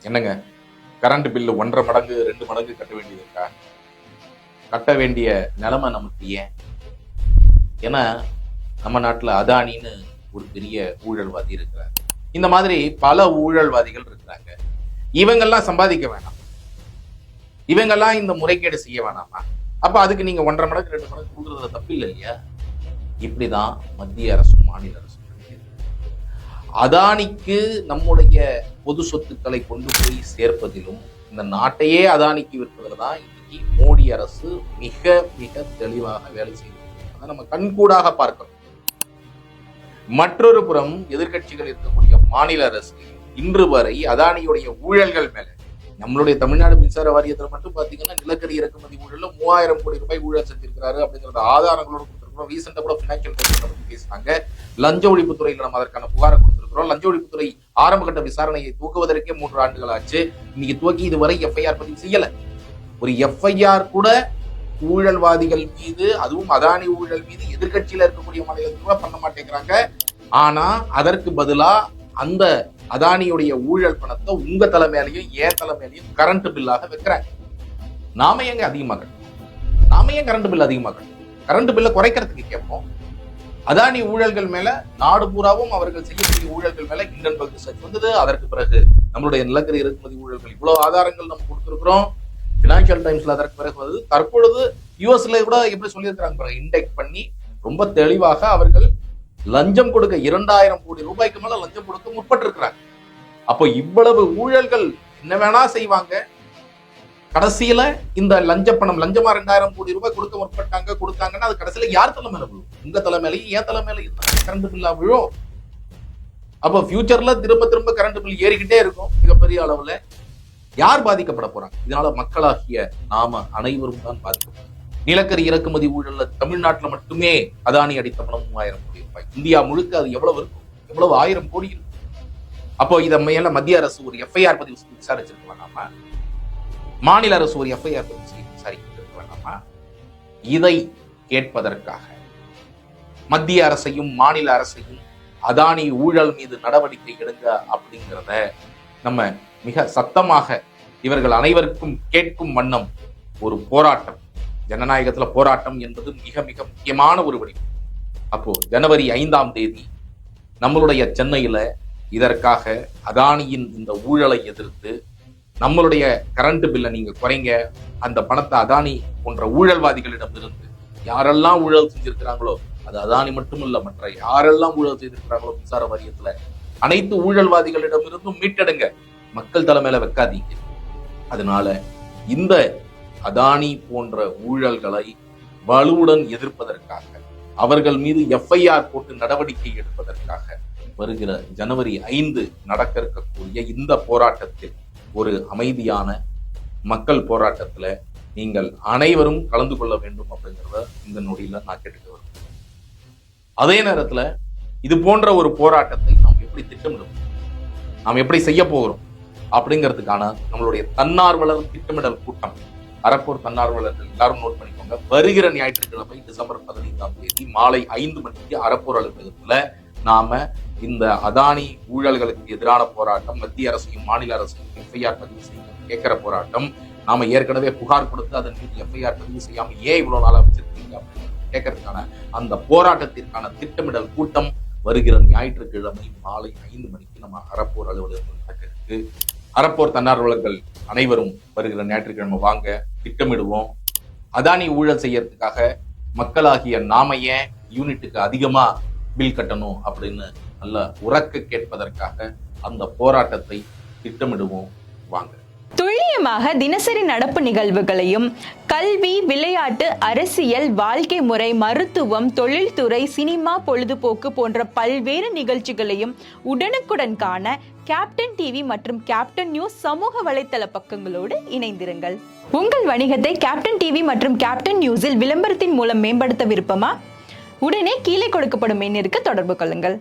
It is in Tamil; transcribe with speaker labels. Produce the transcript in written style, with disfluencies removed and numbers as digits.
Speaker 1: என்னங்க, கரண்ட் பில்லு 1.5 மடங்கு 2 மடங்கு கட்ட வேண்டியது இருக்கா? கட்ட வேண்டிய நிலைமை நமக்கு ஏன்? ஏன்னா நம்ம நாட்டில் அதானின்னு ஒரு பெரிய ஊழல்வாதி இருக்கிறார். இந்த மாதிரி பல ஊழல்வாதிகள் இருக்கிறாங்க. இவங்கெல்லாம் சம்பாதிக்க வேணாம், இவங்கெல்லாம் இந்த முறைகேடு செய்ய வேணாமா? அப்ப அதுக்கு நீங்க 1.5 மடங்கு 2 மடங்கு கொடுக்கறதுல தப்பு இல்லை இல்லையா? இப்படிதான் மத்திய அரசும் மாநில அரசும் அதானிக்கு நம்முடைய பொது சொத்துக்களை கொண்டு போய் சேர்ப்பதிலும் இந்த நாட்டையே அதானிக்கு விற்பதில் தான் இன்னைக்கு மோடி அரசு மிக மிக தெளிவாக வேலை செய்து அதை நம்ம கண்கூடாக பார்க்கிறோம். மற்றொரு புறம் எதிர்கட்சிகள் இருக்கக்கூடிய மாநில அரசு இன்று வரை அதானியுடைய ஊழல்கள் மேல, நம்மளுடைய தமிழ்நாடு மின்சார வாரியத்தில் மட்டும் பாத்தீங்கன்னா நிலக்கரி இறக்குமதி ஊழல்ல 3000 கோடி ரூபாய் ஊழல் செஞ்சிருக்கிறாரு அப்படிங்கறத ஆதாரங்களோடு கொடுத்திருக்கிறோம். ரீசெண்டா கூட பினான்சியல் பத்தி பேசினாங்க. லஞ்ச ஒழிப்புத்துறையில நம்ம அதற்கான புகாரை கொடுத்திருக்கிறோம். லஞ்ச ஒழிப்புத்துறை ஆரம்ப கட்ட விசாரணையை தூக்குவதற்கே 3 ஆண்டுகள் ஆச்சு. இன்னைக்கு துவக்கி இதுவரை எஃப்ஐஆர் பதிவு செய்யல. ஒரு எஃப்ஐஆர் கூட ஊழல்வாதிகள் மீது, அதுவும் அதானி ஊழல் மீது எதிர்கட்சியில இருக்கக்கூடிய மாநிலத்தில் கூட பண்ண மாட்டேங்கிறாங்க. ஆனா அதற்கு பதிலா அந்த அதானியுடைய ஊழல் பணத்தை உங்க தலைமையிலையும் என் தலைமையிலையும் கரண்ட் பில்லாக வைக்கிறாங்க. நாம ஏங்க அதிகமாக கட்டணும்? நாம ஏன் கரண்ட் பில் அதிகமாக கட்டணும்? கரண்ட் பில்லை குறைக்கிறதுக்கு கேட்போம். அதானி ஊழல்கள் மேல நாடு பூராவும் அவர்கள் செய்யக்கூடிய ஊழல்கள் மேல ஹிண்டன்பர்க் ரிசர்ச் வந்தது. அதற்கு பிறகு நம்மளுடைய நிலக்கரி இறக்குமதி ஊழல்கள் இவ்வளவு ஆதாரங்கள் நம்ம கொடுத்திருக்கிறோம். பினான்சியல் டைம்ஸ்ல அதற்கு பிறகு வந்து தற்பொழுது யூஎஸ்ல கூட எப்படி சொல்லியிருக்கிறாங்க, இண்டெக்ட் பண்ணி ரொம்ப தெளிவாக அவர்கள் லஞ்சம் கொடுக்க 2000 கோடி ரூபாய்க்கு மேல லஞ்சம் கொடுக்க முற்பட்டு இருக்கிறாங்க. அப்போ இவ்வளவு ஊழல்கள் என்ன வேணா செய்வாங்க, கடைசியில இந்த லஞ்ச பணம் லஞ்சமா 2000 கோடி ரூபாய் கொடுக்க முற்பட்டாங்க, கொடுத்தாங்கன்னா அது கடைசியில யார் தலைமையில விழும்? உங்க தலைமையிலையும் என் தலைமையிலையும் கரண்ட் பில்லா விழும். அப்போ ஃபியூச்சர்ல திரும்ப திரும்ப கரண்ட் பில் ஏறிக்கிட்டே இருக்கும் மிகப்பெரிய அளவுல. யார் பாதிக்கப்பட போறாங்க? இதனால மக்களாகிய நாம அனைவரும் தான் பாதிக்கப்படும். நிலக்கரி இறக்குமதி ஊழல்ல தமிழ்நாட்டில் மட்டுமே அதானி அடித்த பணம் 3000 கோடி ரூபாய். இந்தியா முழுக்க அது எவ்வளவு இருக்கும்? எவ்வளவு 1000 கோடி இருக்கும். அப்போ இதை மேல மத்திய அரசு ஒரு எஃப்ஐஆர் பதிவு செய்து விசாரிச்சிருக்க வேண்டாமா? மாநில அரசு ஒரு எஃப்ஐஆர் பதிவு செய்து விசாரிக்க வேண்டாமா? இதை கேட்பதற்காக மத்திய அரசையும் மாநில அரசையும் அதானி ஊழல் மீது நடவடிக்கை எடுங்க அப்படிங்கிறத நம்ம மிக சத்தமாக இவர்கள் அனைவருக்கும் கேட்கும் வண்ணம் ஒரு போராட்டம், ஜனநாயகத்துல போராட்டம் என்பது மிக மிக முக்கியமான ஒரு வடிவம். அப்போ ஜனவரி 5ஆம் தேதி நம்மளுடைய சென்னையில இதற்காக அதானியின் இந்த ஊழலை எதிர்த்து நம்மளுடைய கரண்ட் பில்லை நீங்க குறைங்க, அந்த பணத்தை அதானி போன்ற ஊழல்வாதிகளிடம் இருந்து யாரெல்லாம் ஊழல் செஞ்சிருக்கிறாங்களோ, அது அதானி மட்டுமல்ல, மற்ற யாரெல்லாம் ஊழல் செய்திருக்கிறாங்களோ மின்சார வாரியத்துல அனைத்து ஊழல்வாதிகளிடம் இருந்தும் மீட்டெடுங்க, மக்கள் தலைமையில வைக்காதீங்க. அதனால இந்த அதானி போன்ற ஊழல்களை வலுவுடன் எதிர்ப்பதற்காக, அவர்கள் மீது எஃப்ஐஆர் போட்டு நடவடிக்கை எடுப்பதற்காக வருகிற ஜனவரி 5 நடக்க இருக்கக்கூடிய இந்த போராட்டத்தில், ஒரு அமைதியான மக்கள் போராட்டத்துல நீங்கள் அனைவரும் கலந்து கொள்ள வேண்டும் அப்படிங்கிறத இந்த நொடியில நான் கேட்டுட்டு வருவேன். அதே நேரத்துல இது போன்ற ஒரு போராட்டத்தை நாம் எப்படி திட்டமிடுவோம், நாம் எப்படி செய்ய போகிறோம் அப்படிங்கிறதுக்கான நம்மளுடைய தன்னார்வலர் திட்டமிடல் கூட்டம், அறப்போர் தன்னார்வலர்கள் எல்லாரும் நோட் பண்ணிக்கோங்க. வருகிற ஞாயிற்றுக்கிழமை டிசம்பர் 15ஆம் தேதி மாலை 5 மணிக்கு அறப்போர் அலுவலகத்துல நாம இந்த அதானி ஊழல்களுக்கு எதிரான போராட்டம், மத்திய அரசையும் மாநில அரசையும் எஃப்ஐஆர் பதிவு செய்ய கேட்கிற போராட்டம், நாம ஏற்கனவே புகார் கொடுத்து அதன் மீது எஃப்ஐஆர் பதிவு செய்யாம ஏன் இவ்வளவு நாளா வச்சிருக்கீங்க கேட்கறதுக்கான அந்த போராட்டத்திற்கான திட்டமிடல் கூட்டம் வருகிற ஞாயிற்றுக்கிழமை மாலை 5 மணிக்கு நம்ம அறப்போர் அலுவலகத்தில் நடக்கிறது. அறப்போர் தன்னார்வலர்கள் அனைவரும் வருகிற ஞாயிற்றுக்கிழமை வாங்க, திட்டமிடுவோம். அதானி ஊழல் செய்யறதுக்காக மக்களாகிய நாம ஏன் யூனிட்டுக்கு அதிகமா பில் கட்டணும் அப்படின்னு நல்ல உறக்க கேட்பதற்காக அந்த போராட்டத்தை திட்டமிடுவோம். வாங்க.
Speaker 2: துல்லியமாக தினசரி நடப்பு நிகழ்வுகளையும் கல்வி, விளையாட்டு, அரசியல், வாழ்க்கை முறை, மருத்துவம், தொழில்துறை, சினிமா, பொழுதுபோக்கு போன்ற பல்வேறு நிகழ்ச்சிகளையும் உடனுக்குடன் காண கேப்டன் டிவி மற்றும் கேப்டன் நியூஸ் சமூக வலைத்தள பக்கங்களோடு இணைந்திருங்கள். உங்கள் வணிகத்தை கேப்டன் டிவி மற்றும் கேப்டன் நியூஸில் விளம்பரத்தின் மூலம் மேம்படுத்த விருப்பமா? உடனே கீழே கொடுக்கப்படும் எண்ணிற்கு தொடர்பு கொள்ளுங்கள்.